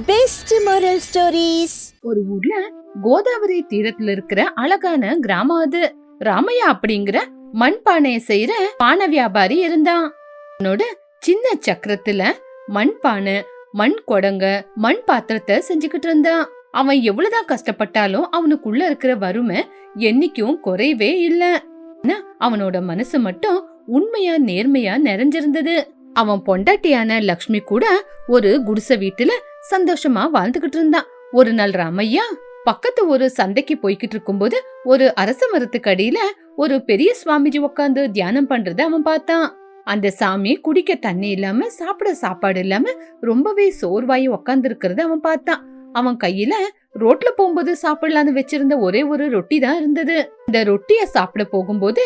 Best moral stories. ஒரு ஊர்ல கோதாவரி தீரத்துல இருக்கிற அழகான கிராமம் அது. ராமையா அப்படிங்கிற மண்பானைய செய்யற பானை வியாபாரி இருந்தான். அவனோட சின்ன சக்கரத்துல மண்பானை, மண் கொடங்க, மண் பாத்திரத்தை செஞ்சுக்கிட்டு இருந்தான். அவன் எவ்வளவுதான் கஷ்டப்பட்டாலும் அவனுக்குள்ள இருக்கிற வறுமை என்னைக்கும் குறையவே இல்ல. அவனோட மனசு மட்டும் உண்மையா நேர்மையா நிறைஞ்சிருந்தது. அவன் பொண்டாட்டியான லக்ஷ்மி கூட ஒரு குடிசை வீட்டுல சந்தோஷமா வாழ்ந்துகிட்டு இருந்தான். ஒரு நாள் ராமையா பக்கத்து ஒரு சந்தைக்கு போய்கிட்டு இருக்கும்போது ஒரு அரச மரத்துக்கு அடியில ஒரு பெரிய சுவாமிஜி உட்காந்து தியானம் பண்றத அவன் பார்த்தான். அந்த சாமி குடிக்க தண்ணி இல்லாம, சாப்பிட சாப்பாடு இல்லாம ரொம்பவே சோர்வாயி உட்கார்ந்து இருக்கிறத அவன் பார்த்தான். அவன் கையில ரோட்ல போகும்போது சாப்பிடலான்னு வச்சிருந்த ஒரே ஒரு ரொட்டி தான் இருந்தது. இந்த ரொட்டிய சாப்பிட போகும்போது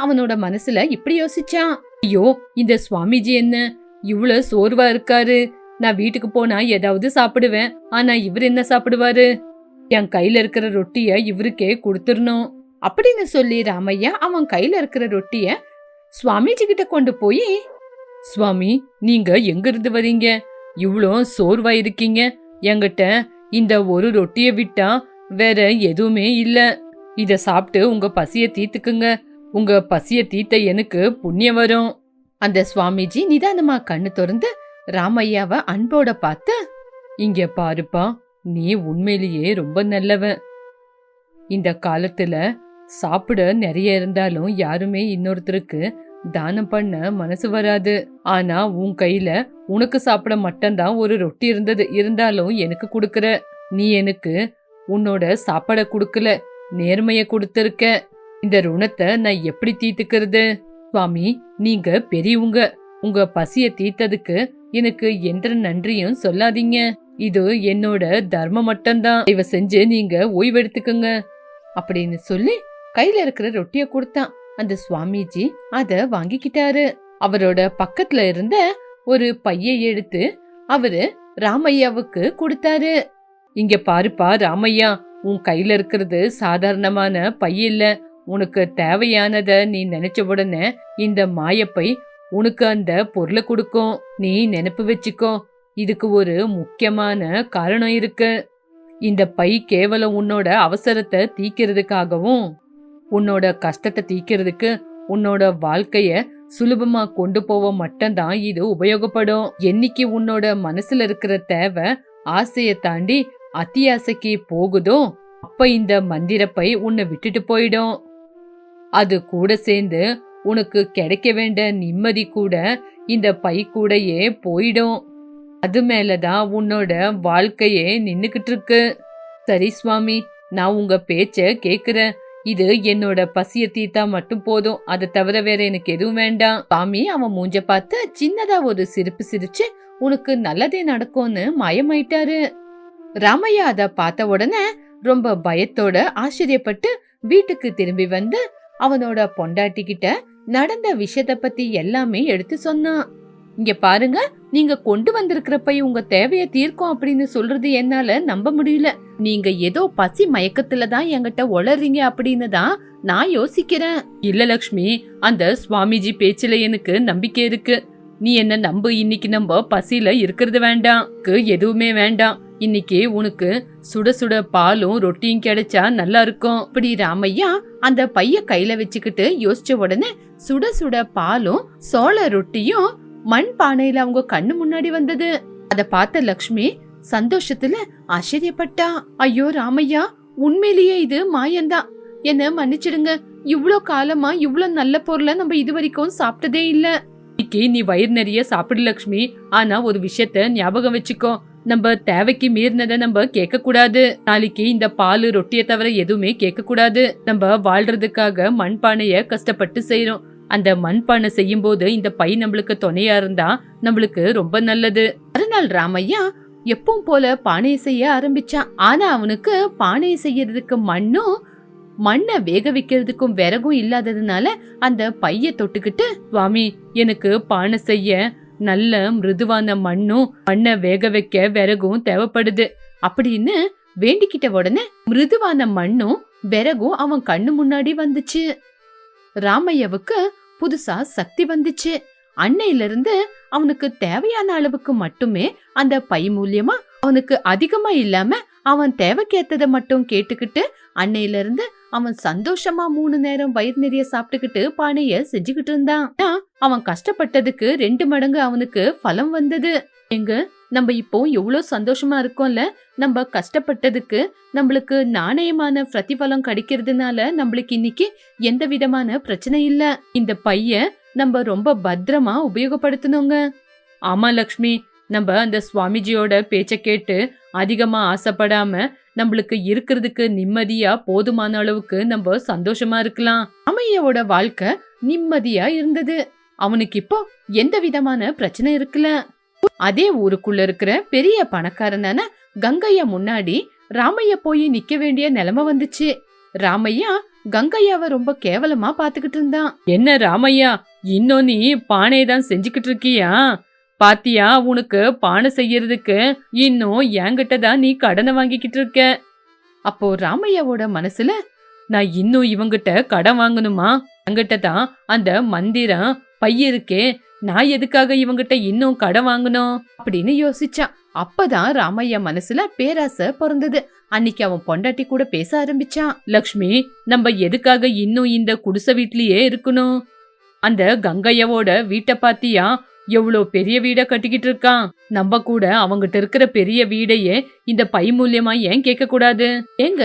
அவனோட மனசுல இப்படி யோசிச்சான், ஐயோ, இந்த சுவாமிஜி என்ன இவ்வளவு சோர்வா இருக்காரு. நான் வீட்டுக்கு போனா ஏதாவது சாப்பிடுவேன், ஆனா இவர் என்ன சாப்பிடுவாரு? என் கையில இருக்கிற ரொட்டிய இவருக்கே கொடுத்துடணும் அப்படின்னு சொல்லி ராமையா அவன் கையில இருக்கிற ரொட்டிய சுவாமிஜி கிட்ட கொண்டு போய், சுவாமி, நீங்க எங்க இருந்து வரீங்க? இவ்ளோ சோர்வா இருக்கீங்க. என்கிட்ட இந்த ஒரு ரொட்டிய விட்டா வேற எதுவுமே இல்ல. இத சாப்பிட்டு உங்க பசிய தீத்துக்குங்க. உங்க பசிய தீத்த எனக்கு புண்ணியம் வரும். அந்த சுவாமிஜி நிதானமா கண்ணு திறந்து ராமையாவ அன்போட பார்த்து, இங்க பாருப்பா, நீ உண்மையிலேயே ரொம்ப நல்லவன். இந்த காலத்துல சாப்பிட நிறைய இருந்தாலும் யாருமே இன்னொருத்தருக்கு தானம் பண்ண மனசு வராது. ஆனா உன் கையில உனக்கு சாப்பிட மட்டும்தான் ஒரு ரொட்டி இருந்தது. இருந்தாலும் எனக்கு கொடுக்கற. நீ எனக்கு உன்னோட சாப்பாட கொடுக்கல, நேர்மைய கொடுத்திருக்க. இந்த ருணத்தை நான் எப்படி தீர்த்துக்கிறது? சுவாமி, நீங்க பெரியவங்க. உங்க பசிய தீர்த்ததுக்கு எனக்கு எந்த நன்றியும் சொல்லாதீங்க. இது என்னோட தர்மம் மட்டும்தான். இவ செஞ்சு நீங்க ஓய்வெடுத்துக்குங்க அப்படின்னு சொல்லி கையில இருக்கிற ரொட்டிய கொடுத்தான். அந்த சுவாமிஜி அத வாங்கிக்கிட்டாரு. அவரோட பக்கத்துல இருந்த ஒரு பைய எடுத்து அவரு ராமையாவுக்கு கொடுத்தாரு. இங்க பாருப்பா ராமையா, உன் கையில இருக்கிறது சாதாரணமான பை இல்ல. உனக்கு தேவையானத நீ நினைச்ச உடனே இந்த மாயப்பை உனக்கு அந்த பொருளை கொடுக்கும். நீ நினைப்பு வச்சுக்கோ, இதுக்கு ஒரு முக்கியமான காரணம் இருக்கு. இந்த பை கேவலம் உன்னோட அவசரத்தை தீக்கிறதுக்காகவும், உன்னோட கஷ்டத்தை தீக்கிறதுக்கு, உன்னோட வாழ்க்கைய சுலபமா கொண்டு போக மட்டும்தான் இது உபயோகப்படும். என்னைக்கு உன்னோட மனசுல இருக்கிற தேவை ஆசைய தாண்டி அத்தியாசைக்கு போகுதோ, அப்ப இந்த மந்திர பை உன்னை விட்டுட்டு போயிடும். அது கூட சேர்ந்து உனக்கு கிடைக்க வேண்டிய நிம்மதி கூட இந்த பை கூடயே போயிடும். அது மேலதான் உன்னோட வாழ்க்கையே நின்னுகிட்டு இருக்கு. சரி சுவாமி, நான் உங்க பேச்ச கேக்குறேன். இது என்னோட பசிய தீத்தா மட்டும் போதும். அதை தவிர வேற எனக்கு எதுவும் வேண்டாம். சுவாமி அவன் மூஞ்ச பார்த்து சின்னதா ஒரு சிரிப்பு சிரிச்சு, உனக்கு நல்லதே நடக்கும்னு மாயமாயிட்டாரு. ராமையா அத பார்த்த உடனே ரொம்ப பயத்தோட ஆச்சரியப்பட்டு வீட்டுக்கு திரும்பி வந்து அவனோட பொண்டாட்டி கிட்ட நடந்த விஷயத்த பத்தி எல்லாமே எடுத்து சொன்னான். இங்க பாருங்க, நீங்க கொண்டு வந்திருக்கிற போய் உங்க தேவைய தீர்க்கும் அப்படின்னு சொல்றது என்னால நம்ப முடியல. நீங்க ஏதோ பசி மயக்கத்துலதான் என்கிட்ட உளறீங்க அப்படின்னு தான் நான் யோசிக்கிறேன். இல்ல லக்ஷ்மி, அந்த சுவாமிஜி பேச்சுல எனக்கு நம்பிக்கை இருக்கு. நீ என்ன நம்பு. இன்னைக்கு நம்ம பசியில இருக்கிறது வேண்டாம், எதுவுமே வேண்டாம். இன்னைக்கு உனக்கு சுட சுட பாலும் ரொட்டியும் கிடைச்சா நல்லா இருக்கும். இப்படி ராமையா அந்த பைய கையில வச்சுக்கிட்டு யோசிச்ச உடனே சுட சுட பாலும் சோள ரொட்டியும் மண் பானையில அவங்க கண்ணு முன்னாடி வந்தது. அத பார்த்த லக்ஷ்மி சந்தோஷத்துல ஆச்சரியப்பட்டா. ஐயோ ராமையா, உண்மையிலேயே இது மாயந்தான். என்ன மன்னிச்சிடுங்க. இவ்ளோ காலமா இவ்ளோ நல்ல பொருளை நம்ம இது வரைக்கும் சாப்பிட்டதே இல்ல. இன்னைக்கு நீ வயிறு நிறைய சாப்பிடு லக்ஷ்மி. ஆனா ஒரு விஷயத்த ஞாபகம் வச்சுக்கோ, நம்ம தேவைக்கு மீறினதை நம்ம கேட்க கூடாது. நாளைக்கு இந்த பால் ரொட்டியை தவிர எதுவுமே கேட்க கூடாது. நம்ம வாழ்றதுக்காக மண்பானைய கஷ்டப்பட்டு செய்யறோம். அந்த மண்பானை செய்யும் போது இந்த பை நம்மளுக்கு துணையா இருந்தா நம்மளுக்கு ரொம்ப நல்லது. மறுநாள் ராமையா எப்பவும் போல பானையை செய்ய ஆரம்பிச்சான். ஆனா அவனுக்கு பானையை செய்யறதுக்கு மண்ணை வேக வைக்கிறதுக்கும் விறகும் இல்லாததுனால அந்த பைய தொட்டுக்கிட்டு, சுவாமி, எனக்கு பானை செய்ய நல்ல மிருதுவான மண்ணை வேக வைக்க விறகும் தேவைப்படுது அப்படின்னு வேண்டிக்கிட்ட உடனே மிருதுவான மண்ணும் விறகும் அவன் கண்ணு முன்னாடி வந்துச்சு. ராமையாவுக்கு புதுசா சக்தி வந்துச்சு. அன்னையில இருந்து அவனுக்கு தேவையான அளவுக்கு மட்டுமே அந்த பை மூலியமா அவனுக்கு அதிகமா இல்லாம அவன் தேவைக்கேத்தத மட்டும் கேட்டுக்கிட்டு அன்னையில இருந்து அவன் சந்தோஷமா 3 நேரம் வயிறு நிறைய சாப்பிட்டுக்கிட்டு பானைய செஞ்சுக்கிட்டு இருந்தான். அவன் கஷ்டப்பட்டதுக்கு 2 மடங்கு அவனுக்கு பலம் வந்தது. எங்க நம்ம இப்போ எவ்வளவு சந்தோஷமா இருக்கோம்ல, நம்ம கஷ்டப்பட்டதுக்கு நம்மளுக்கு நாணயமான பிரதிபலம் கிடைக்கிறதுனால நம்மளுக்கு இன்னைக்கு எந்த விதமான பிரச்சனை இல்ல. இந்த பைய நம்ம ரொம்ப பத்திரமா உபயோகப்படுத்தணுங்க. ஆமா லக்ஷ்மி, நம்ம அந்த சுவாமிஜியோட பேச்ச கேட்டு அதிகமா ஆசைப்படாம நம்மளுக்கு இருக்கிறதுக்கு நிம்மதியா போதுமான அளவுக்கு நம்ம சந்தோஷமா இருக்கலாம். ராமையாவோட வாழ்க்கை நிம்மதியா இருந்தது. அவனுக்கு இப்போ எந்த விதமான பிரச்சனை இருக்குல்ல. அதே ஊருக்குள்ள இருக்கிற பெரிய பணக்காரனான கங்கையா முன்னாடி ராமையா போய் நிக்க வேண்டிய நிலைமை வந்துச்சு. ராமையா கங்கையாவை ரொம்ப கேவலமா பாத்துக்கிட்டு இருந்தான். என்ன ராமையா, இன்னும் நீ பானை தான் செஞ்சுக்கிட்டு இருக்கியா? பாத்தியா, உனக்கு பானை செய்யறதுக்கு இன்னும் என்கிட்ட தான் நீ கடனை வாங்கிக்கிட்டு இருக்க. அப்போ ராமையாவோட மனசுல, நான் இன்னும் இவங்கிட்ட கடன் வாங்கணுமா? என்கிட்ட தான் அந்த மந்திரம் பைய இருக்கே, நான் எதுக்காக இவங்கிட்ட இன்னும் கடன் வாங்கணும் அப்படின்னு யோசிச்சான். அப்பதான் ராமையா மனசுல பேராசை பிறந்தது. அன்னைக்கு அவன் பொண்டாட்டி கூட பேச ஆரம்பிச்சான். லக்ஷ்மி, நம்ம எதுக்காக இன்னும் இந்த குடிசை வீட்லயே இருக்கணும்? அந்த கங்கையாவோட வீட்டை பாத்தியா, எவ்வளவு பெரிய வீட கட்டிக்கிட்டு இருக்கான். நம்ம கூட அவங்கிட்ட இருக்கிற பெரிய வீடையே இந்த பை மூலியமா ஏன் கேட்க கூடாது? ஏங்க,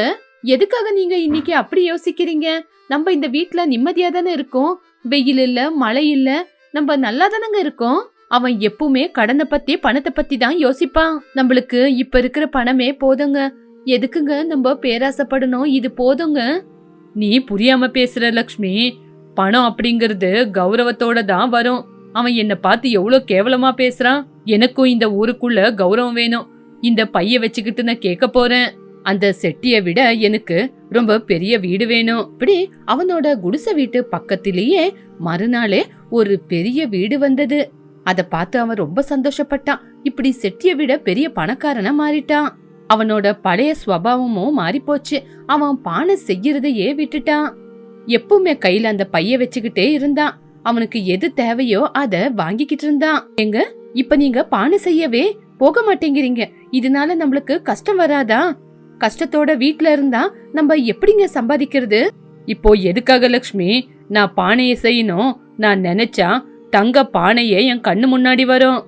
எதுக்காக நீங்க இன்னைக்கு அப்படி யோசிக்கிறீங்க? நம்ம இந்த வீட்ல நிம்மதியா தானே இருக்கோம். வெயில் இல்ல, மழை இல்ல, நம்ம நல்லா தானங்க இருக்கோம். அவன் எப்பவுமே கடனை பத்தி பணத்தை பத்தி தான் யோசிப்பான். நம்மளுக்கு இப்ப இருக்கிற பணமே போதுங்க. எதுக்குங்க நம்ம பேராசைப்படணும்? இது போதுங்க. நீ புரியாம பேசுற லக்ஷ்மி. பணம் அப்படிங்கறது கௌரவத்தோட தான் வரும். அவன் என்ன பார்த்து எவ்வளவு கேவலமா பேசுறான். எனக்கும் இந்த ஊருக்குள்ள கௌரவம் வேணும். இந்த பைய வச்சுக்கிட்டு நான் கேட்க போறேன். அந்த செட்டிய விட எனக்கு ரொம்ப பெரிய வீடு வேணும். இப்படி அவனோட குடிசை வீட்டு பக்கத்திலேயே மறுநாளே ஒரு பெரிய வீடு வந்தது. அத பார்த்து அவன் ரொம்ப சந்தோஷப்பட்டான். இப்படி செட்டிய விட பெரிய பணக்காரனா மாறிட்டான். அவனோட பழைய ஸ்வபாவமும் மாறி போச்சு. அவன் பானை செய்யறதையே விட்டுட்டான். எப்பவுமே கையில அந்த பைய வச்சுக்கிட்டே இருந்தான். அவனுக்கு எது தேவையோ அத வாங்கிக்கிட்டு இருந்தான். எங்க இப்ப நீங்க பானை செய்யவே போக மாட்டேங்கிறீங்க. இதனால நம்மளுக்கு கஷ்டம் வராதா? கஷ்டத்தோட வீட்ல இருந்தா நம்ம எப்படிங்க சம்பாதிக்கிறது? இப்போ எதுக்காக லக்ஷ்மி நான் பானையை செய்யணும்? நான் நினைச்சா தங்க பானையே என் கண்ணு முன்னாடி வரும்.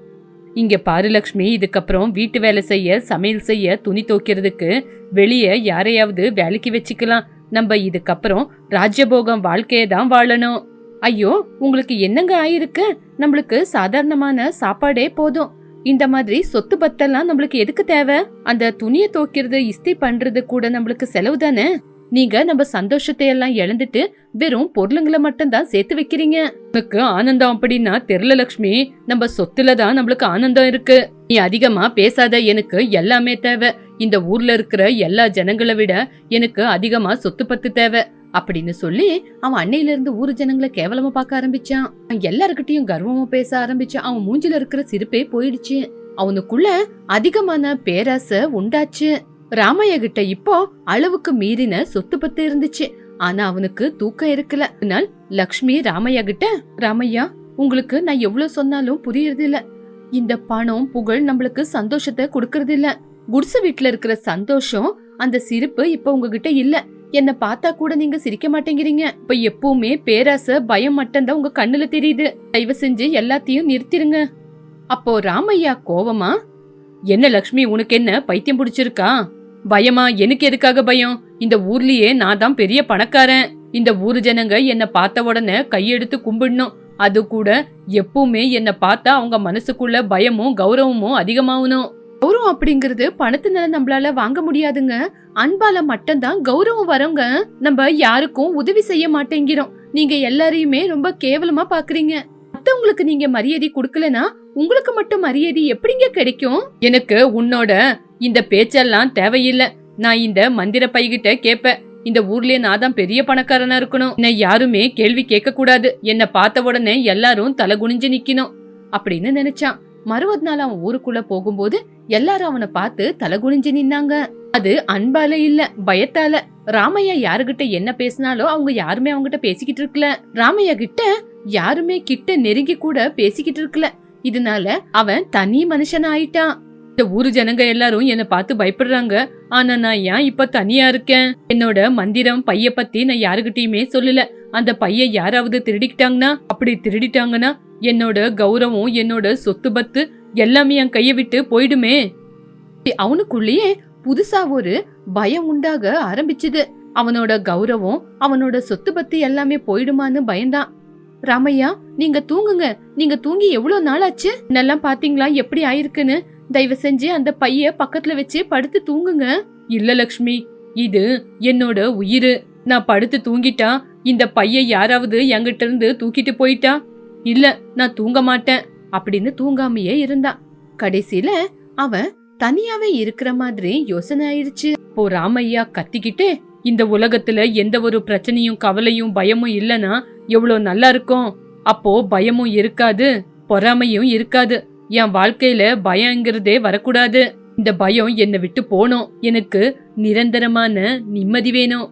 இங்க பாரு லக்ஷ்மி, இதுக்கப்புறம் வீட்டு வேலை செய்ய, சமையல் செய்ய, துணி துவைக்கிறதுக்கு வெளியே யாரையாவது வேலைக்கு வச்சுக்கலாம். நம்ம இதுக்கப்புறம் ராஜ்யபோகம் வாழ்க்கையை தான் வாழணும். ஐயோ, உங்களுக்கு என்னங்க ஆயிருக்கு? நம்மளுக்கு சாதாரணமான சாப்பாடே போதும். இந்த மாதிரி சொத்து பத்தெல்லாம் நம்மளுக்கு எதுக்கு தேவை? அந்த துணியை துவைக்கிறது, இஸ்திரி பண்றது கூட நம்மளுக்கு செலவு தானே. நீங்க நம்ம சந்தோஷத்தை எல்லாம் இழந்துட்டு வெறும் பொருளுங்களை மட்டும் தான் சேர்த்து வைக்கிறீங்க. உனக்கு ஆனந்தம் அப்படின்னா தெரியல லக்ஷ்மி. நம்ம சொத்துல தான் நம்மளுக்கு ஆனந்தம் இருக்கு. நீ அதிகமா பேசாத. எனக்கு எல்லாமே தேவை. இந்த ஊர்ல இருக்கிற எல்லா ஜனங்களை விட எனக்கு அதிகமா சொத்து பத்து தேவை அப்படின்னு சொல்லி அவன் அன்னையில இருந்து ஊரு ஜனங்களை கேவலமா பார்க்க ஆரம்பிச்சான். எல்லாருக்கிட்டையும் கர்வமா பேச ஆரம்பிச்சான். அவன் மூஞ்சில இருக்கிற சிரிப்பே போயிடுச்சு. அவனுக்குள்ள அதிகமான பேராசை உண்டாச்சு. ராமையா கிட்ட இப்போ அளவுக்கு மீறின சொத்து பத்து இருந்துச்சு. ஆனா அவனுக்கு தூக்கம் இருக்கல. அதனால் லக்ஷ்மி ராமையா கிட்ட, ராமையா, உங்களுக்கு நான் எவ்வளவு சொன்னாலும் புரியறது இல்ல. இந்த பணம் புகழ் நம்மளுக்கு சந்தோஷத்தை கொடுக்கறது இல்ல. குடிசை வீட்டுல இருக்கிற சந்தோஷம், அந்த சிரிப்பு இப்ப உங்ககிட்ட இல்ல. என்ன பார்த்தா கூட நீங்க சிரிக்க மாட்டேங்கிறீங்க. இப்ப எப்பவுமே பேராசை, பயம் மட்டும்தான் உங்க கண்ணுல தெரியுது. தயவு செஞ்சு எல்லாத்தையும் நிறுத்திருங்க. அப்போ ராமையா கோவமா, என்ன லக்ஷ்மி, உனக்கு என்ன பைத்தியம் பிடிச்சிருக்கா? பயமா? எனக்கு எதுக்காக பயம்? இந்த ஊர்லயே நான் தான் பெரிய பணக்காரன். இந்த ஊரு ஜனங்க என்ன பார்த்த உடனே கையெடுத்து கும்பிடணும். அது கூட எப்பவுமே என்ன பார்த்தா அவங்க மனசுக்குள்ள பயமும் கௌரவமும் அதிகமாகணும். கௌரவம் அப்படிங்கறது பணத்தினால நம்மளால வாங்க முடியாதுங்க. அன்பால மட்டும்தான் கௌரவம் வரங்க. நம்ம யாருக்கும் உதவி செய்ய மாட்டேங்கிறோம். நீங்க எல்லாரையுமே ரொம்ப கேவலமா பாக்குறீங்க. மத்தவங்களுக்கு நீங்க மரியாதை கொடுக்கலனா உங்களுக்கு மட்டும் மரியாதை எப்படிங்க கிடைக்கும்? எனக்கு உன்னோட இந்த பேச்செல்லாம் தேவையில்லை. நான் இந்த மந்திர பைகிட்ட கேப்பேன். இந்த ஊர்லயே நான் தான் பெரிய பணக்காரனா இருக்கணும். என்ன யாருமே கேள்வி கேட்க கூடாது. என்ன பார்த்த உடனே எல்லாரும் தலை குனிஞ்சு நிக்கணும் அப்படின்னு நினைச்சான். மறுபடி நாள் அவன் ஊருக்குள்ள போகும்போது எல்லாரும் அவனை பார்த்து தலை குனிஞ்சு நின்னாங்க. அது அன்பால இல்ல, பயத்தால. ராமையா யாருகிட்ட என்ன பேசினாலோ அவங்க யாருமே அவங்கிட்ட பேசிக்கிட்டு இருக்கல. ராமையா கிட்ட யாருமே கிட்ட நெருங்கி கூட பேசிக்கிட்டு இருக்கல. இதனால அவன் தனி மனுஷன் ஆயிட்டான். இந்த ஊரு ஜனங்க எல்லாரும் என்ன பார்த்து பயப்படுறாங்க. ஆனா நான் ஏன் இப்ப தனியா இருக்கேன்? என்னோட மந்திரம் பைய பத்தி நான் யாருகிட்டயுமே சொல்லல. அந்த பைய யாராவது திருடிக்கிட்டாங்கன்னா, அப்படி திருடிட்டாங்கன்னா என்னோட கௌரவம், என்னோட சொத்து பத்து எல்லாமே என் கைய விட்டு போயிடுமே. அவனுக்குள்ளேயே புதுசா ஒரு பயம் உண்டாக ஆரம்பிச்சுது. அவனோட கௌரவம், அவனோட சொத்து பத்து எல்லாமே போயிடுமான்னு பயந்தான். ராமையா, நீங்க தூங்குங்க. நீங்க தூங்கி எவ்வளவு நாள் ஆச்சு? நல்லா பாத்தீங்களா எப்படி ஆயிருக்குன்னு? தயவு செஞ்சு அந்த பைய பக்கத்துல வச்சு படுத்து தூங்குங்க. இல்ல லக்ஷ்மி, இது என்னோட உயிரு. நான் படுத்து தூங்கிட்டா இந்த பைய யாராவது என்கிட்ட இருந்து தூக்கிட்டு போயிட்டா, இல்ல நான் தூங்க மாட்டேன் அப்படின்னு தூங்காமையே இருந்தான். கடைசியில அவன் தனியாவே இருக்கிற மாதிரி யோசனை ஆயிடுச்சு. இப்போ ராமையா கத்திக்கிட்டு, இந்த உலகத்துல எந்த ஒரு பிரச்சனையும் கவலையும் பயமும் இல்லனா எவ்வளவு நல்லா இருக்கும். அப்போ பயமும் இருக்காது, பொறாமையும் இருக்காது. என் வாழ்க்கையில பயங்கிறதே வரக்கூடாது. இந்த பயம் என்னை விட்டு போனோம். எனக்கு நிரந்தரமான நிம்மதி வேணும்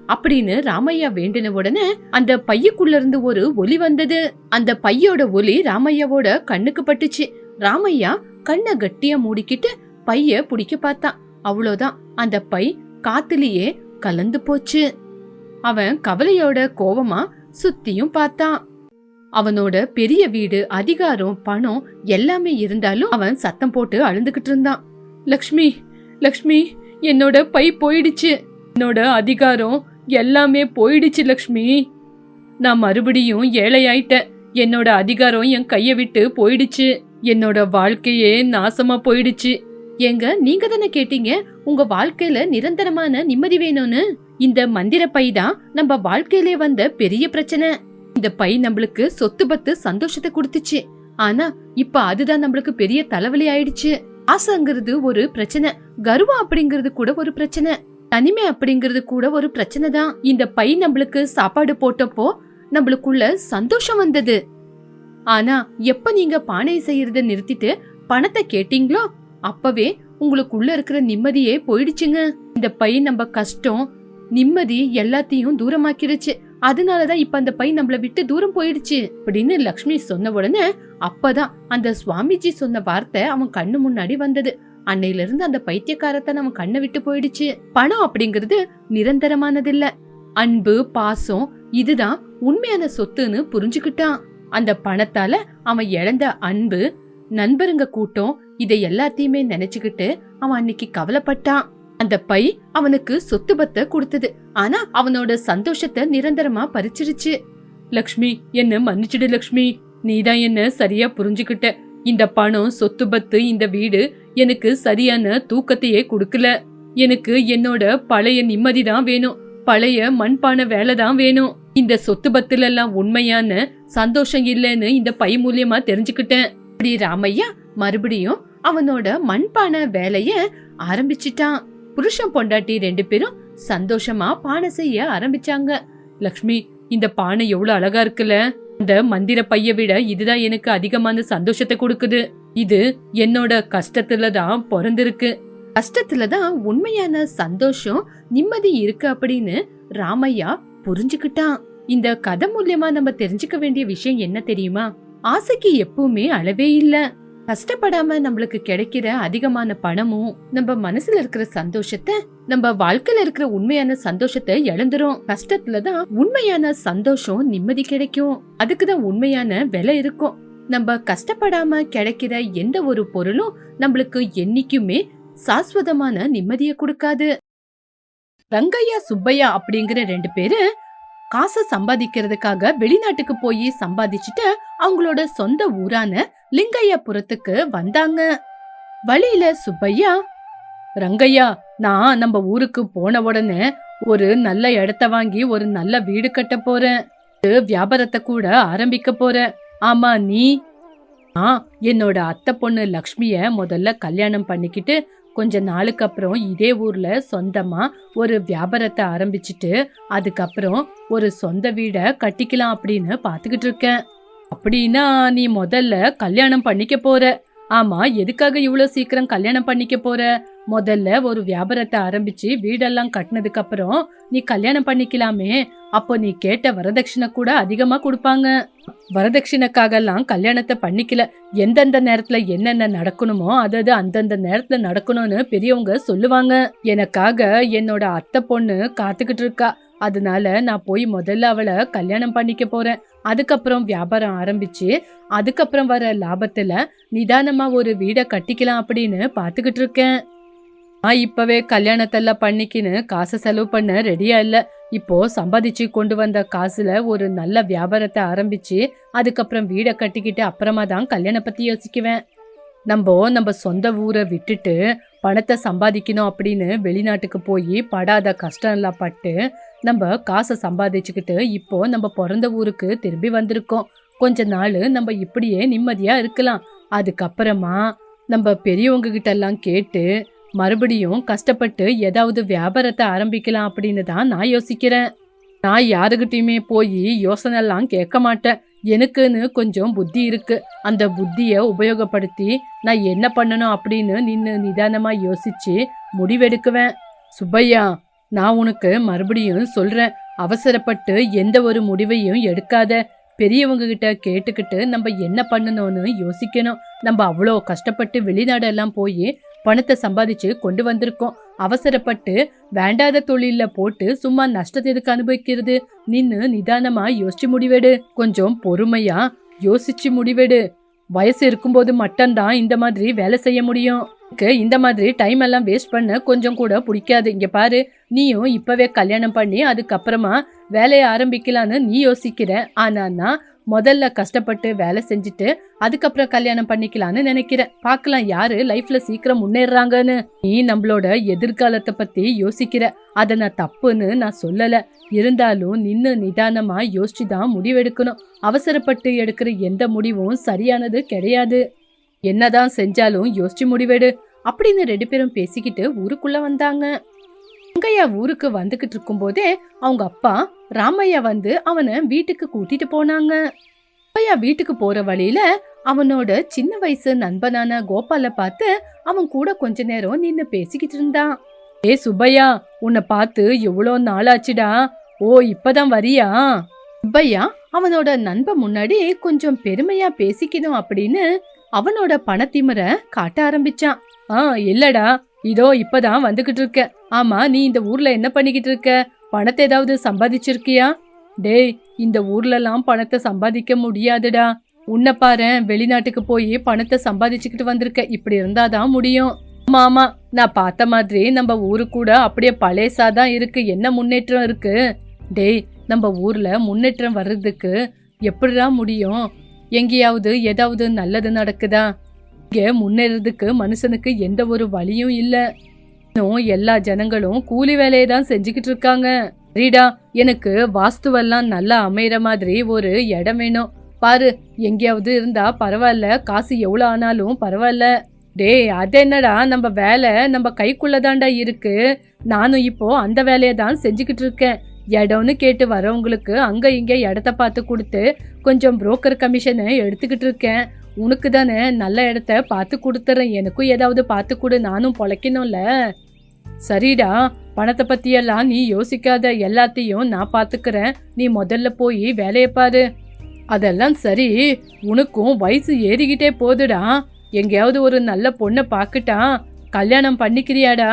அப்படின்னு ராமையா வேண்டின உடனே அந்த பையக்குள்ள இருந்து ஒரு ஒலி வந்தது. அந்த பையோட ஒலி ராமையாவோட கண்ணுக்கு பட்டுச்சு. ராமையா கண்ணை கட்டியா மூடிக்கிட்டு பைய பிடிக்க பார்த்தான். அவ்வளவுதான், அந்த பை காத்துலயே கலந்து போச்சு. அவன் கவலையோட கோவமா சுத்தியும் பார்த்தான். அவனோட பெரிய வீடு, அதிகாரம், பணம் எல்லாமே இருந்தாலும் அவன் சத்தம் போட்டு அழுந்துகிட்டு இருந்தான். லக்ஷ்மி, லக்ஷ்மி, என்னோட பை போயிடுச்சு. என்னோட அதிகாரம் எல்லாமே போயிடுச்சு லக்ஷ்மி. நான் மறுபடியும் ஏழையாயிட்டேன். என்னோட அதிகாரம் என் கைய விட்டு போயிடுச்சு. என்னோட வாழ்க்கையே நாசமா போயிடுச்சு. ஏங்க, நீங்க தானே கேட்டீங்க உங்க வாழ்க்கையில நிரந்தரமான நிம்மதி வேணும்னு? இந்த மந்திர பை தான் நம்ம வாழ்க்கையிலே வந்த பெரிய பிரச்சனை. இந்த பை நம்மளுக்கு சொத்து பத்து சந்தோஷத்தை கொடுத்துச்சு. ஆனா இப்ப அதுதான் நம்மளுக்கு பெரிய தலைவலி ஆயிடுச்சு. ஆசைங்கிறது ஒரு பிரச்சனை, கர்வம் அப்படிங்கிறது கூட ஒரு பிரச்சனை, தனிமை அப்படிங்கிறது கூட ஒரு பிரச்சனை தான். இந்த பை நம்மளுக்கு சாப்பாடு போட்டப்போ நம்மளுக்குள்ள சந்தோஷம் வந்தது. ஆனா எப்ப நீங்க பானை செய்யறத நிறுத்திட்டு பணத்தை கேட்டீங்களோ அப்பவே உங்களுக்குள்ள இருக்கிற நிம்மதியே போயிடுச்சுங்க. இந்த பை நம்ம கஷ்டம், நிம்மதி எல்லாத்தையும் தூரமாக்கிடுச்சு. அதனாலதான் இப்ப அந்த பை நம்மள விட்டு தூரம் போயிடுச்சு அப்படின்னு லக்ஷ்மி சொன்ன உடனே அப்பதான் அந்த சுவாமிஜி சொன்ன வார்த்தை அவன் கண்ணு முன்னாடி வந்தது. அன்னையில இருந்து அந்த பைத்தியக்காரத்தை அவன் கண்ணை விட்டு போயிடுச்சு. பணம் அப்படிங்கிறது நிரந்தரமானது இல்ல. அன்பு, பாசம் இதுதான் உண்மையான சொத்துன்னு புரிஞ்சுக்கிட்டான். அந்த பணத்தால அவன் இழந்த அன்பு, நண்பருங்க கூட்டம் இதை எல்லாத்தையுமே நினைச்சுக்கிட்டு அவன் அன்னைக்கு கவலைப்பட்டான். அந்த பை அவனுக்கு சொத்து பத்தை கொடுத்தது, ஆனா அவனோட சந்தோஷத்தை நிரந்தரமா பறிச்சிருச்சு. லக்ஷ்மி, என்ன மன்னிச்சிடு லக்ஷ்மி. நீதான் என்ன சரியா புரிஞ்சுக்கிட்ட. இந்த பணம், சொத்து பத்து, இந்த வீடு எனக்கு சரியான தூக்கத்தையே கொடுக்கல. எனக்கு என்னோட பழைய நிம்மதிதான் வேணும். பழைய மண்பான வேலைதான் வேணும். இந்த சொத்து பத்துல எல்லாம் உண்மையான சந்தோஷம் இல்லைன்னு இந்த பை மூலியமா தெரிஞ்சுக்கிட்டேன். அப்படி ராமையா மறுபடியும் அவனோட மண்பான வேலைய ஆரம்பிச்சிட்டான். புருஷன் பொண்டாட்டி 2 பேரும் சந்தோஷமா பானை செய்ய ஆரம்பிச்சாங்க. லக்ஷ்மி, இந்த பானை எவ்வளவு அழகா இருக்குல்ல. இந்த மந்திர பைய விட இதுதான் எனக்கு அதிகமான சந்தோஷத்தை கொடுக்குது. இது என்னோட கஷ்டத்துலதான் பிறந்திருக்கு. கஷ்டத்துலதான் உண்மையான சந்தோஷம், நிம்மதி இருக்கு அப்படின்னு ராமையா புரிஞ்சுக்கிட்டான். இந்த கதை மூலியமா நம்ம தெரிஞ்சுக்க வேண்டிய விஷயம் என்ன தெரியுமா? ஆசைக்கு எப்பவுமே அளவே இல்ல. கஷ்டப்படாம நம்மளுக்கு கிடைக்கிற அதிகமான பணமும் நம்ம மனசுல இருக்கிற சந்தோஷத்தை, நம்ம வாழ்க்கையில இருக்கிற உண்மையான சந்தோஷத்தை இழந்துரும். கஷ்டத்துலதான் உண்மையான சந்தோஷம், நிம்மதி கிடைக்கும். அதுக்குதான் உண்மையான விலை இருக்கும். நம்ம கஷ்டப்படாம கிடைக்கிற எந்த ஒரு பொருளும் நம்மளுக்கு என்னைக்குமே சாஸ்வதமான நிம்மதிய கொடுக்காது. ரங்கையா, சுப்பையா அப்படிங்கிற 2 பேரு காசை சம்பாதிக்கிறதுக்காக வெளிநாட்டுக்கு போய் சம்பாதிச்சுட்டு அவங்களோட சொந்த ஊரான லிங்கையாபுரத்துக்கு வந்தாங்க. வழியில சுப்பையா, ரங்கையா, நான் நம்ம ஊருக்கு போன உடனே ஒரு நல்ல இடத்த வாங்கி ஒரு நல்ல வீடு கட்ட போறேன். வியாபாரத்தை கூட ஆரம்பிக்க போறேன். ஆமா, நீ? என்னோட அத்தை பொண்ணு லக்ஷ்மிய முதல்ல கல்யாணம் பண்ணிக்கிட்டு கொஞ்ச நாளுக்கு அப்புறம் இதே ஊர்ல சொந்தமா ஒரு வியாபாரத்தை ஆரம்பிச்சுட்டு அதுக்கப்புறம் ஒரு சொந்த வீட கட்டிக்கலாம் அப்படின்னு பாத்துக்கிட்டு இருக்கேன். அப்படின்னா நீ முதல்ல கல்யாணம் பண்ணிக்க போற. ஆமா, எதுக்காக இவ்வளவு சீக்கிரம் கல்யாணம் பண்ணிக்க போற? முதல்ல ஒரு வியாபாரத்தை ஆரம்பிச்சு வீடெல்லாம் கட்டினதுக்கு அப்புறம் நீ கல்யாணம் பண்ணிக்கலாமே. அப்போ நீ கேட்ட வரதட்சணை கூட அதிகமா கொடுப்பாங்க. வரதட்சணைக்காக எல்லாம் கல்யாணத்தை பண்ணிக்கல. எந்தெந்த நேரத்துல என்னென்ன நடக்கணுமோ அது அந்தந்த நேரத்துல நடக்கணும்னு பெரியவங்க சொல்லுவாங்க. எனக்காக என்னோட அத்தை பொண்ணு காத்துக்கிட்டு இருக்கா. அதனால நான் போய் முதல்ல அவளை கல்யாணம் பண்ணிக்க போறேன். அதுக்கப்புறம் வியாபாரம் ஆரம்பிச்சு அதுக்கப்புறம் வர லாபத்துல நிதானமா ஒரு வீடை கட்டிக்கலாம் அப்படின்னு பாத்துக்கிட்டு இருக்கேன். நான் இப்பவே கல்யாணத்தெல்லாம் பண்ணிக்கின்னு காசை செலவு பண்ண ரெடியா இல்ல. இப்போ சம்பாதிச்சு கொண்டு வந்த காசுல ஒரு நல்ல வியாபாரத்தை ஆரம்பிச்சு அதுக்கப்புறம் வீடை கட்டிக்கிட்டு அப்புறமா தான் கல்யாணம் பத்தி யோசிக்குவேன். நம்ம சொந்த ஊரை விட்டுட்டு பணத்தை சம்பாதிக்கணும் அப்படின்னு வெளிநாட்டுக்கு போய் படாத கஷ்டம் எல்லாம் பட்டு நம்ம காசை சம்பாதிச்சுக்கிட்டு இப்போ நம்ம பிறந்த ஊருக்கு திரும்பி வந்திருக்கோம். கொஞ்ச நாள் நம்ம இப்படியே நிம்மதியா இருக்கலாம். அதுக்கப்புறமா நம்ம பெரியவங்க கிட்ட எல்லாம் கேட்டு மறுபடியும் கஷ்டப்பட்டு ஏதாவது வியாபாரத்தை ஆரம்பிக்கலாம் அப்படின்னு தான் நான் யோசிக்கிறேன். நான் யாருகிட்டயுமே போய் யோசனை எல்லாம் கேட்க மாட்டேன். எனக்குன்னு கொஞ்சம் புத்தி இருக்கு. அந்த புத்திய உபயோகப்படுத்தி நான் என்ன பண்ணணும் அப்படின்னு நிதானமா யோசிச்சு முடிவெடுக்குவேன். சுப்பையா, நான் உனக்கு மறுபடியும் சொல்றேன், அவசரப்பட்டு எந்த ஒரு முடிவையும் எடுக்காத. பெரியவங்க கிட்ட கேட்டுக்கிட்டு நம்ம என்ன பண்ணணும்னு யோசிக்கணும். நம்ம அவ்வளோ கஷ்டப்பட்டு வெளிநாடு எல்லாம் போய் பணத்தை சம்பாதிச்சு கொண்டு வந்திருக்கோம். அவசரப்பட்டு வேண்டாத தொழில போட்டு சும்மா நஷ்டத்தை எதுக்கு அனுபவிக்கிறது? நிதானமா யோசிச்சு முடிவெடு. கொஞ்சம் பொறுமையா யோசிச்சு முடிவெடு. வயசு இருக்கும்போது மட்டும்தான் இந்த மாதிரி வேலை செய்ய முடியும். இந்த மாதிரி டைம் எல்லாம் வேஸ்ட் பண்ண கொஞ்சம் கூட பிடிக்காது. இங்க பாரு, நீயும் இப்பவே கல்யாணம் பண்ணி அதுக்கப்புறமா வேலையை ஆரம்பிக்கலான்னு நீ யோசிக்கிற. ஆனா நான் முதல்ல கஷ்டப்பட்டு வேலை செஞ்சுட்டு அதுக்கப்புறம் கல்யாணம் பண்ணிக்கலான்னு நினைக்கிறேன். பார்க்கலாம் யாரு லைஃப்ல சீக்கிரம் முன்னேறாங்கன்னு. நீ நம்மளோட எதிர்காலத்தை பத்தி யோசிக்கிற. அத நான் தப்புன்னு நான் சொல்லல. இருந்தாலும் நிதானமா யோசிச்சுதான் முடிவெடுக்கணும். அவசரப்பட்டு எடுக்கிற எந்த முடிவும் சரியானது கிடையாது. என்னதான் செஞ்சாலும் யோசிச்சு முடிவெடு அப்படின்னு 2 பேரும் பேசிக்கிட்டு ஊருக்குள்ள வந்தாங்க. ரங்கையா ஊருக்கு வந்துகிட்டு இருக்கும் போதே அவங்க அப்பா ராமையா வந்து அவனை வீட்டுக்கு கூட்டிட்டு போனாங்க. ராமையா வீட்டுக்கு போற வழியில அவனோட சின்ன வயசு நண்பனான கோபால பார்த்து அவன் கூட கொஞ்ச நேரம் நின்னு பேசிக்கிட்டு இருந்தான். ஏ சுப்பையா, உன்னை பார்த்து எவ்வளோ நாளாச்சுடா. ஓ, இப்பதான் வரியா? சுப்பையா அவனோட நண்பன் முன்னாடி கொஞ்சம் பெருமையா பேசிக்கணும் அப்படின்னு அவனோட பணத்திமரை காட்ட ஆரம்பிச்சான். இல்லடா, இதோ இப்பதான் வந்துகிட்டு இருக்க. ஆமா, நீ இந்த ஊர்ல என்ன பண்ணிக்கிட்டு இருக்க? பணத்தை ஏதாவது சம்பாதிச்சிருக்கியா? டேய், இந்த ஊர்ல எல்லாம் பணத்தை சம்பாதிக்க முடியாதுடா. உன்னை பாரு, வெளிநாட்டுக்கு போய் பணத்தை சம்பாதிச்சுக்கிட்டு வந்திருக்க. இப்படி இருந்தாதான் முடியும். ஆமா, நான் பார்த்த மாதிரி நம்ம ஊரு கூட அப்படியே பழசாதான் இருக்கு. என்ன முன்னேற்றம் இருக்கு? டேய், நம்ம ஊர்ல முன்னேற்றம் வர்றதுக்கு எப்படிடா முடியும்? எங்கேயாவது ஏதாவது நல்லது நடக்குதா? இங்க முன்னேறதுக்கு மனுஷனுக்கு எந்த ஒரு வழியும் இல்ல. இன்னும் எல்லா ஜனங்களும் கூலி வேலையை தான் செஞ்சுக்கிட்டு இருக்காங்க. ரீடா, எனக்கு வாஸ்துவெல்லாம் நல்லா அமையற மாதிரி ஒரு இடம் வேணும். பாரு, எங்கேயாவது இருந்தா பரவாயில்ல, காசு எவ்வளவு ஆனாலும் பரவாயில்ல. டேய், அது என்னடா, நம்ம வேலை நம்ம கைக்குள்ளதாண்டா இருக்கு. நானும் இப்போ அந்த வேலையை தான் செஞ்சுக்கிட்டு இருக்கேன். இடம்னு கேட்டு வரவங்களுக்கு அங்க இங்க இடத்த பார்த்து கொடுத்து கொஞ்சம் புரோக்கர் கமிஷனை எடுத்துக்கிட்டு இருக்கேன். உனக்கு தானே நல்ல இடத்த பார்த்து கொடுத்துறேன். எனக்கும் ஏதாவது பார்த்து கொடு, நானும் பொழைக்கணும்ல. சரிடா, பணத்தை பத்தியெல்லாம் நீ யோசிக்காத, எல்லாத்தையும் நான் பாத்துக்கிறேன். நீ முதல்ல போய் வேலையை பாரு. அதெல்லாம் சரி, உனக்கும் வயசு ஏறிக்கிட்டே போதுடா. எங்கேயாவது ஒரு நல்ல பொண்ணை பாக்கிட்டா கல்யாணம் பண்ணிக்கிறியாடா?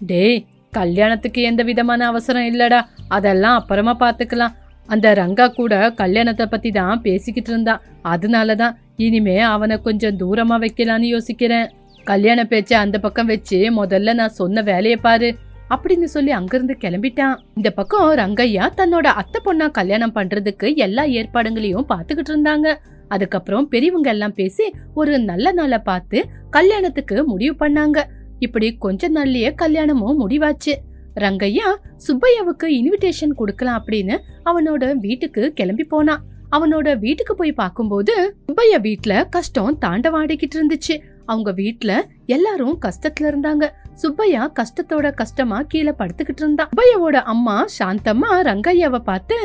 டேய், கல்யாணத்துக்கு எந்த விதமான அவசரம் இல்லடா, அதெல்லாம் அப்புறமா பாத்துக்கலாம். அந்த ரங்கா கூட கல்யாணத்தை பத்தி தான் பேசிக்கிட்டு இருந்தான். அதனாலதான் இனிமே அவனை கொஞ்சம் தூரமா வைக்கலான்னு யோசிக்கிறேன். கல்யாண பேச்ச அந்த பக்கம் வச்சு முதல்ல நான் சொன்ன வேலையை பாரு அப்படின்னு சொல்லி அங்கிருந்து கிளம்பிட்டான். இந்த பக்கம் ரங்கையா தன்னோட அத்தை பொண்ணா கல்யாணம் பண்றதுக்கு எல்லா ஏற்பாடுகளையும் பாத்துக்கிட்டு இருந்தாங்க. அதுக்கப்புறம் பெரியவங்க எல்லாம் பேசி ஒரு நல்ல நாளை பார்த்து கல்யாணத்துக்கு முடிவு பண்ணாங்க. இப்படி கொஞ்ச நாள்லயே கல்யாணமும் முடிவாச்சு. ரங்கையா சுப்பையாவுக்கு இன்விடேஷன் கொடுக்கலாம் அப்படின்னு அவனோட வீட்டுக்கு கிளம்பி போனான். அவனோட வீட்டுக்கு போய் பார்க்கும்போது சுப்பையா வீட்டுல கஷ்டம் தாண்டவாடிக்கிட்டு இருந்துச்சு. அவங்க வீட்டுல எல்லாரும் கஷ்டத்துல இருந்தாங்க. சுப்பையா கஷ்டத்தோட கஷ்டமா கீழே படுத்துக்கிட்டு இருந்தான். சுப்பையாவோட அம்மா சாந்தம்மா ரங்கையாவை பார்த்து,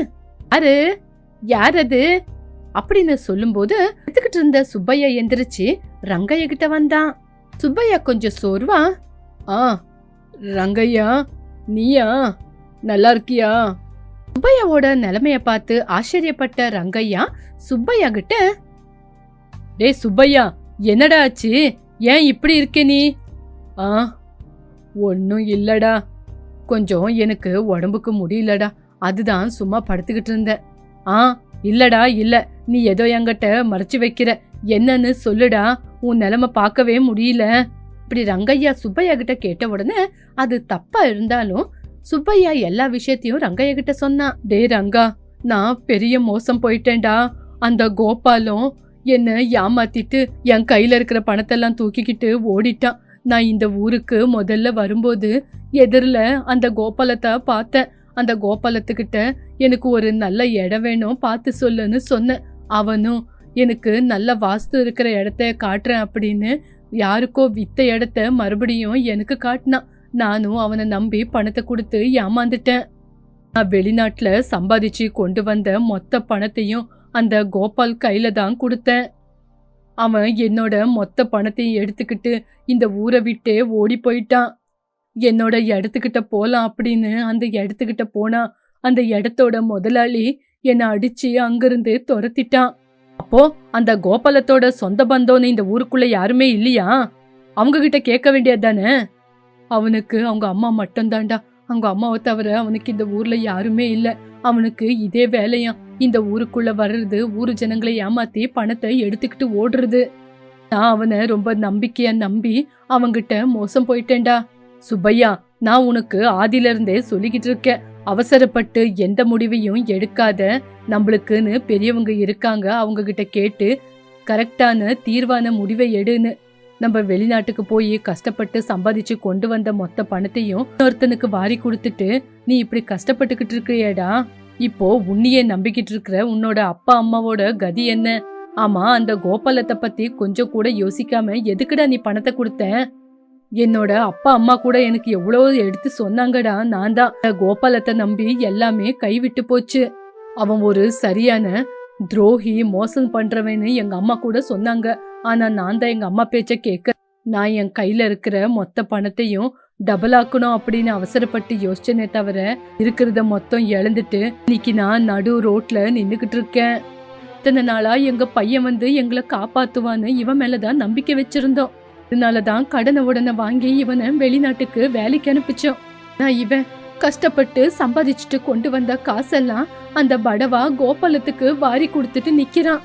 யாரது அப்படின்னு சொல்லும் போது படுத்துக்கிட்டு இருந்த சுப்பையா எந்திரிச்சு ரங்கையா கிட்ட வந்தான். சுப்பையா கொஞ்சம் சோர்வா, ஆ ரங்கையா, நீயா? நல்லா இருக்கியா? சுப்பையாவோட நிலைமைய பார்த்து ஆச்சரியப்பட்ட ரங்கையா சுப்பையா கிட்ட, டேய் சுப்பையா, என்னடா ஆச்சு? ஏன் இப்படி இருக்க நீ? ஆ ஒன்னும் இல்லடா, கொஞ்சம் எனக்கு உடம்புக்கு முடியலடா, அதுதான் சும்மா படுத்துக்கிட்டு இருந்தேன். ஆ இல்லடா இல்ல, நீ ஏதோ என்கிட்ட மறைச்சு வைக்கிற, என்னன்னு சொல்லுடா, உன் நிலைமை பார்க்கவே முடியல. இப்படி ரங்கையா சுப்பையா கிட்ட கேட்ட உடனே அது தப்பா இருந்தாலும் சுப்பையா எல்லா விஷயத்தையும் ரங்கையா கிட்ட சொன்னான். டே ரங்கா, நான் பெரிய மோசம் போயிட்டேன்டா. அந்த கோபாலம் என்ன ஏமாத்திட்டு என் கையில இருக்கிற பணத்தெல்லாம் தூக்கிக்கிட்டு ஓடிட்டான். நான் இந்த ஊருக்கு முதல்ல வரும்போது எதிரில அந்த கோபாலத்தை பார்த்தேன். அந்த கோபாலத்துக்கிட்ட எனக்கு ஒரு நல்ல இடம் வேணும், பார்த்து சொல்லுன்னு சொன்னேன். அவனும் எனக்கு நல்ல வாஸ்து இருக்கிற இடத்த காட்டுறேன் அப்படின்னு யாருக்கோ வித்த இடத்த மறுபடியும் எனக்கு காட்டினான். நானும் அவனை நம்பி பணத்தை கொடுத்து ஏமாந்துட்டேன். நான் வெளிநாட்டுல சம்பாதிச்சு கொண்டு வந்த மொத்த பணத்தையும் அந்த கோபால் கையில தான் கொடுத்தேன். அவன் என்னோட மொத்த பணத்தையும் எடுத்துக்கிட்டு இந்த ஊரை விட்டே ஓடி போயிட்டான். என்னோட இடத்துக்கிட்ட போலாம் அப்படின்னு அந்த இடத்துக்கிட்ட போனா அந்த இடத்தோட முதலாளி என்னை அடிச்சு அங்கிருந்து துரத்திட்டான். அப்போ அந்த கோபாலத்தோட சொந்த பந்தம்னு இந்த ஊருக்குள்ள யாருமே இல்லையா? அவங்க கிட்ட கேட்க வேண்டியதுதானே? அவனுக்கு அவங்க அம்மா மட்டும்தான்டா. அவங்க அம்மாவை தவிர அவனுக்கு இந்த ஊர்ல யாருமே இல்ல. அவனுக்கு இதே வேலையா, இந்த ஊருக்குள்ள வர்றது, ஊரு ஜனங்களை ஏமாத்தி பணத்தை எடுத்துக்கிட்டு ஓடுறது. நான் அவனை ரொம்ப நம்பிக்கையா நம்பி அவங்கிட்ட மோசம் போயிட்டேன்டா. சுப்பையா, நான் உனக்கு ஆதில இருந்தே சொல்லிக்கிட்டு இருக்கேன், அவசரப்பட்டு எந்த முடிவையும் எடுக்காத. நம்மளுக்குன்னு பெரியவங்க இருக்காங்க, அவங்க கிட்ட கேட்டு கரெக்டான தீர்வான முடிவை எடுன்னு. நம்ம வெளிநாட்டுக்கு போய் கஷ்டப்பட்டு சம்பாதிச்சு கொண்டு வந்த மொத்த பணத்தையும் ஒருத்தனுக்கு வாரி கொடுத்துட்டு நீ இப்படி கஷ்டப்பட்டுக்கிட்டு இருக்கியேடா. இப்போ உன்னையே நம்பிக்கிட்டு இருக்கிற உன்னோட அப்பா அம்மாவோட கதி என்ன? ஆமா, அந்த கோபாலத்தை பத்தி கொஞ்சம் கூட யோசிக்காம எதுக்குடா நீ பணத்தை கொடுத்த? என்னோட அப்பா அம்மா கூட எனக்கு எவ்வளவு எடுத்து சொன்னாங்கடா. நான் தான் கோபாலத்தை நம்பி எல்லாமே கைவிட்டு போச்சு. அவன் ஒரு சரியான துரோகி, மோசம் பண்றவன்னு எங்க அம்மா கூட சொன்னாங்க. ஆனா நான் தான் எங்க அம்மா பேச்ச கேட்க, நான் என் கையில இருக்கிற மொத்த பணத்தையும் டபுள் ஆக்கணும் அப்படின்னு அவசரப்பட்டு யோசிச்சேனே தவிர இருக்கிறத மொத்தம் இழந்துட்டு இன்னைக்கு நான் நடு ரோட்ல நின்னுகிட்டு இருக்கேன். இத்தனை நாளா எங்க பையன் வந்து எங்களை காப்பாத்துவான்னு இவன் மேலதான் நம்பிக்கை வச்சிருந்தோம். இதனாலதான் கடனை உடனே வாங்கி இவனை வெளிநாட்டுக்கு வேலைக்கு அனுப்பிச்சோம். நான் இவன் கஷ்டப்பட்டு சம்பாதிச்சுட்டு கொண்டு வந்த காசெல்லாம் அந்த படவா கோபாலத்துக்கு வாரி கொடுத்துட்டு நிக்கிறான்.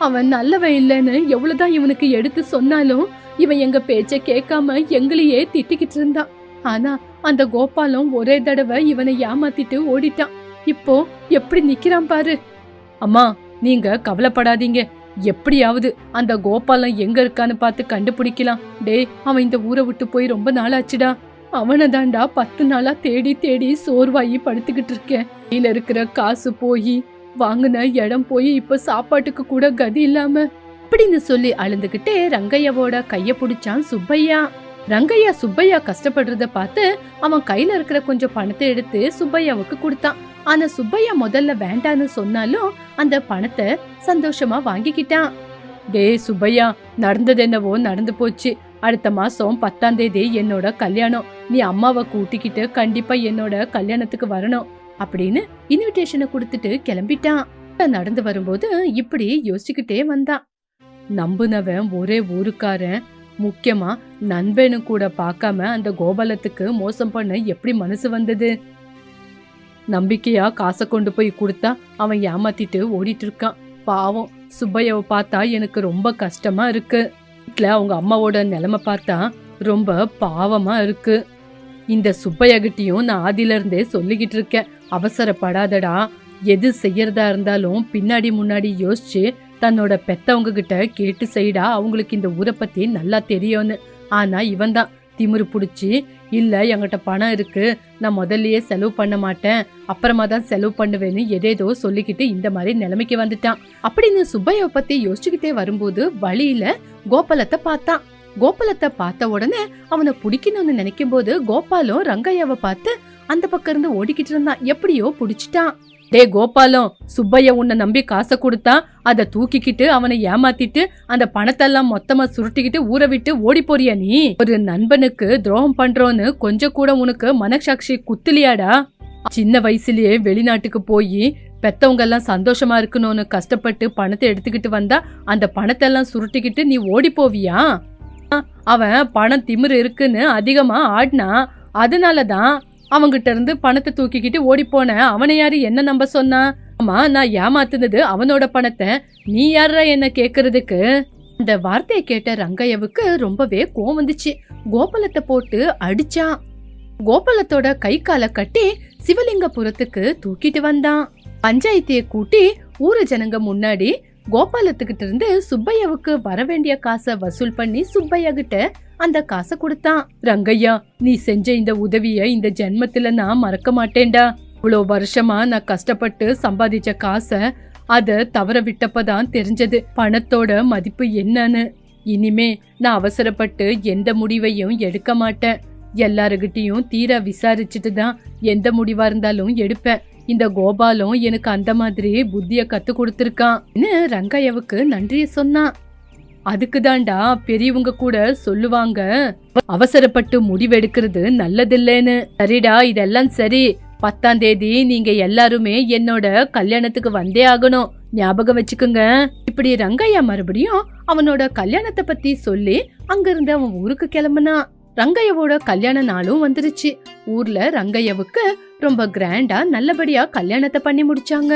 அவன் நல்லவன் இல்லைன்னு எவ்வளவுதான் இவனுக்கு எடுத்து சொன்னாலும் இவன் எங்க பேச்ச கேட்காம எங்களையே திட்டிக்கிட்டு இருந்தான். ஆனா அந்த கோபாலம் ஒரே தடவை இவனை ஏமாத்திட்டு ஓடிட்டான். இப்போ எப்படி நிக்கிறான் பாரு. அம்மா, நீங்க கவலைப்படாதீங்க, எப்படியாவது அந்த கோபாலம் எங்க இருக்கான்னு பார்த்து கண்டுபிடிக்கலாம். டேய், அவன் இந்த ஊரை விட்டு போய் ரொம்ப நாள் ஆச்சுடா. அவனை தாண்டா 10 நாளா தேடி தேடி சோர்வாயி படுத்துக்கிட்டு இருக்கேன். கையில இருக்கிற காசு போய், வாங்கின இடம் போய், இப்ப சாப்பாட்டுக்கு கூட கதி இல்லாம அப்படின்னு சொல்லி அழுந்துகிட்டே ரங்கையாவோட கைய பிடிச்சான் சுப்பையா. ரங்கையா சுப்பையா கஷ்டப்படுறத பார்த்து அவன் கையில இருக்கிற கொஞ்சம் பணத்தை எடுத்து சுப்பையாவுக்கு கொடுத்தான். ஆனா சுப்பையா முதல்ல வேண்டான்னு சொன்னாலும் அந்த பணத்தை சந்தோஷமா வாங்கிக்கிட்டான். டே சுப்பையா, நடந்தது என்னவோ நடந்து போச்சு. அடுத்த மாசம் 10ஆம் தேதி என்னோட கல்யாணம். நீ அம்மாவை கூட்டிக்கிட்டு கண்டிப்பா என்னோட கல்யாணத்துக்கு வரணும் அப்படின்னு இன்விடேஷனை கொடுத்துட்டு கிளம்பிட்டான். நடந்து வரும்போது இப்படி யோசிச்சுக்கிட்டே வந்தான். நம்புனவன் ஒரே ஊருக்காரன், முக்கியமா நண்பனு கூட பார்க்காம அந்த கோபாலத்துக்கு மோசம் பண்ண எப்படி மனசு வந்தது? நம்பிக்கையா காசை கொண்டு போய் கொடுத்தா அவன் ஏமாத்திட்டு ஓடிட்டு இருக்கான். பாவம், சுப்பையாவை பார்த்தா எனக்கு ரொம்ப கஷ்டமா இருக்கு. வீட்டுல அவங்க அம்மாவோட நிலைமை பார்த்தா ரொம்ப பாவமா இருக்கு. இந்த சுப்பையகிட்டையும் நான் ஆதில இருந்தே சொல்லிக்கிட்டு இருக்கேன், அவசரப்படாதடா. எது செய்யறதா இருந்தாலும் பின்னாடி முன்னாடி யோசிச்சு தன்னோட பெத்தவங்க கிட்ட கேட்டு செய்டா, அவங்களுக்கு இந்த ஊரை பத்தி நல்லா தெரியும்னு. ஆனா இவன் தான் திமிரு புடிச்சு, இல்ல என்கிட்ட பணம் இருக்கு, நான் முதல்லயே செலவு பண்ண மாட்டேன், அப்புறமா தான் செலவு பண்ணுவேன்னு எதேதோ சொல்லிக்கிட்டு இந்த மாதிரி நிலைமைக்கு வந்துட்டான். அப்படின்னு சுப்பையாவை பத்தி யோசிச்சுக்கிட்டே வரும்போது வழியில கோபாலத்தை பார்த்தான். கோபாலத்தை பார்த்த உடனே அவனை பிடிக்கணும்னு நினைக்கும் போது கோபாலும் ரங்கையாவை பார்த்து அந்த பக்கம் இருந்து ஓடிக்கிட்டு இருந்தான். எப்படியோ புடிச்சிட்டான். டே கோபாலம், சுப்பைய உன்னை நம்பி காசை கொடுத்தா அதை தூக்கிக்கிட்டு அவனை ஏமாத்திட்டு அந்த பணத்தெல்லாம் மொத்தமா சுருட்டிக்கிட்டு ஊற விட்டு ஓடி போறியா நீ? ஒரு நண்பனுக்கு துரோகம் பண்றோன்னு கொஞ்சம் கூட உனக்கு மனசாட்சி குத்துலியாடா? சின்ன வயசுலயே வெளிநாட்டுக்கு போய் பெத்தவங்க எல்லாம் சந்தோஷமா இருக்கணும்னு கஷ்டப்பட்டு பணத்தை எடுத்துக்கிட்டு வந்தா அந்த பணத்தை எல்லாம் சுருட்டிக்கிட்டு நீ ஓடி போவியா? அவன் பணம் திமிரு இருக்குன்னு அதிகமா ஆடினா, அதனாலதான் அவங்கிட்ட இருந்து பணத்தை தூக்கிக்கிட்டு ஓடி போன. அவனை யாரு என்ன நம்ப சொன்னா? ஆமா, நான் ஏமாத்துனது அவனோட பணத்தை, நீ யாரா என்ன கேக்குறதுக்கு? அந்த வார்த்தையை கேட்ட ரங்கையாவுக்கு ரொம்பவே கோவம் வந்துச்சு. கோபாலத்தை போட்டு அடிச்சான். கோபாலத்தோட கை காலை கட்டி சிவலிங்கபுரத்துக்கு தூக்கிட்டு வந்தான். பஞ்சாயத்தைய கூட்டி ஊரு ஜனங்க முன்னாடி கோபாலத்துக்கிட்ட இருந்து சுப்பையாவுக்கு வர வேண்டிய காசை வசூல் பண்ணி சுப்பையா கிட்ட அந்த காசை கொடுத்தான். ரங்கையா, நீ செஞ்ச இந்த உதவிய இந்த ஜென்மத்துல நான் மறக்க மாட்டேன்டா. இவ்வளோ வருஷமா நான் கஷ்டப்பட்டு சம்பாதிச்ச காசை அத தவற விட்டப்பதான் தெரிஞ்சது பணத்தோட மதிப்பு என்னன்னு. இனிமே நான் அவசரப்பட்டு எந்த முடிவையும் எடுக்க மாட்டேன். எல்லாருகிட்டையும் தீர விசாரிச்சுட்டு தான் எந்த முடிவா இருந்தாலும் எடுப்பேன். இந்த கோபாலும் எனக்கு அந்த மாதிரி புத்திய கத்து கொடுத்திருக்கான்னு ரங்கையாவுக்கு நன்றிய சொன்னான். அதுக்குதான்டா பெரியவங்க கூட சொல்லுவாங்க, அவசரப்பட்டு முடிவெடுக்கிறது நல்லதில்லைன்னு. சரிடா, இதெல்லாம் சரி. 10ஆம் தேதி நீங்க எல்லாருமே என்னோட கல்யாணத்துக்கு வந்தே ஆகணும், ஞாபகம் வச்சுக்குங்க. இப்படி ரங்கையா மறுபடியும் அவனோட கல்யாணத்தை பத்தி சொல்லி அங்கிருந்து அவன் ஊருக்கு கிளம்புனான். ரங்கையாவோட கல்யாண நாளும் வந்துருச்சு. ஊர்ல ரங்கையாவுக்கு ரொம்ப கிராண்டா நல்லபடியா கல்யாணத்தை பண்ணி முடிச்சாங்க.